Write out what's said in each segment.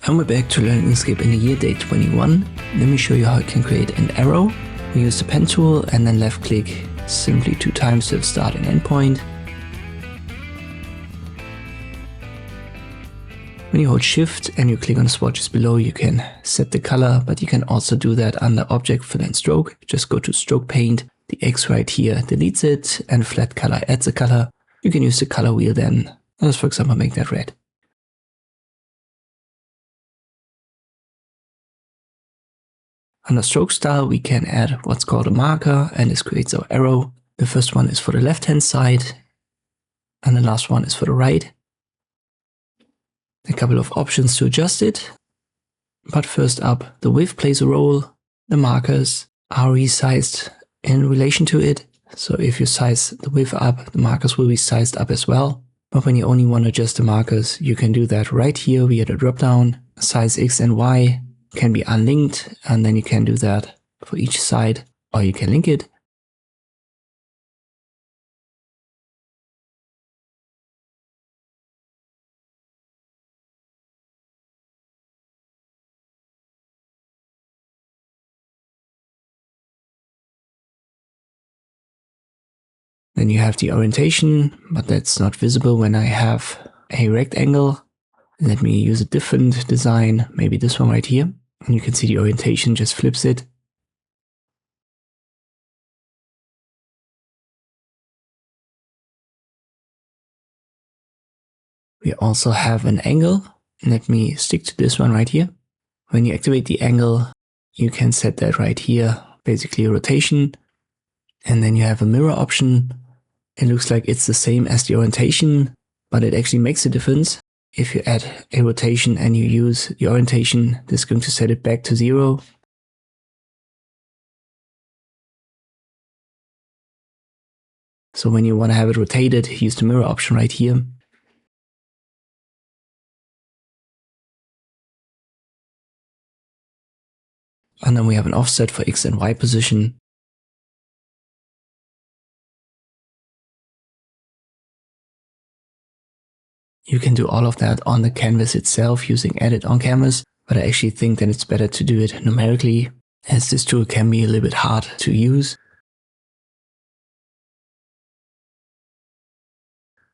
And we're back to learn Inkscape in the year day 21. Let me show you how you can create an arrow. We use the pen tool and then left click simply 2 times to have start and end point. When you hold shift and you click on the swatches below, you can set the color, but you can also do that under object fill and stroke. Just go to stroke paint, the X right here deletes it, and flat color adds a color. You can use the color wheel then. Let's for example make that red. Under stroke style, we can add what's called a marker, and this creates our arrow. The first one is for the left hand side, and the last one is for the right. A couple of options to adjust it. But first up, the width plays a role. The markers are resized in relation to it. So if you size the width up, the markers will be sized up as well. But when you only want to adjust the markers, you can do that right here via the dropdown. Size X and Y can be unlinked, and then you can do that for each side, or you can link it. Then you have the orientation, but that's not visible when I have a rectangle. Let me use a different design, maybe this one right here. And you can see the orientation just flips it. We also have an angle. Let me stick to this one right here. When you activate the angle, you can set that right here, basically a rotation. And then you have a mirror option. It looks like it's the same as the orientation, but it actually makes a difference. If you add a rotation and you use the orientation, this is going to set it back to 0. So when you want to have it rotated, use the mirror option right here. And then we have an offset for X and Y position. You can do all of that on the canvas itself using Edit on Canvas, but I actually think that it's better to do it numerically, as this tool can be a little bit hard to use.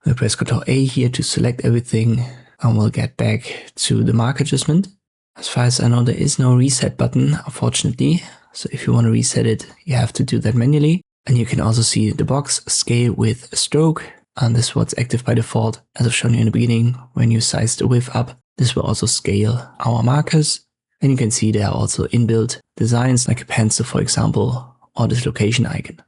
We'll press Ctrl A here to select everything, and we'll get back to the mark adjustment. As far as I know, there is no reset button, unfortunately. So if you want to reset it, you have to do that manually. And you can also see the box scale with a stroke. And this is what's active by default. As I've shown you in the beginning, when you size the width up, this will also scale our markers. And you can see there are also inbuilt designs like a pencil, for example, or this location icon.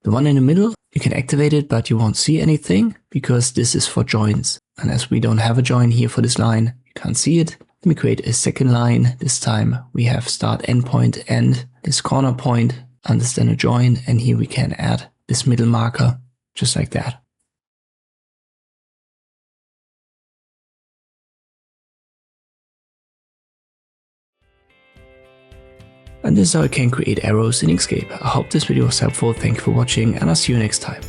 The one in the middle, you can activate it, but you won't see anything because this is for joins. And as we don't have a join here for this line, you can't see it. Let me create a second line. This time we have start endpoint and this corner point, and this then a join. And here we can add this middle marker just like that. And this is how I can create arrows in Inkscape. I hope this video was helpful. Thank you for watching, and I'll see you next time.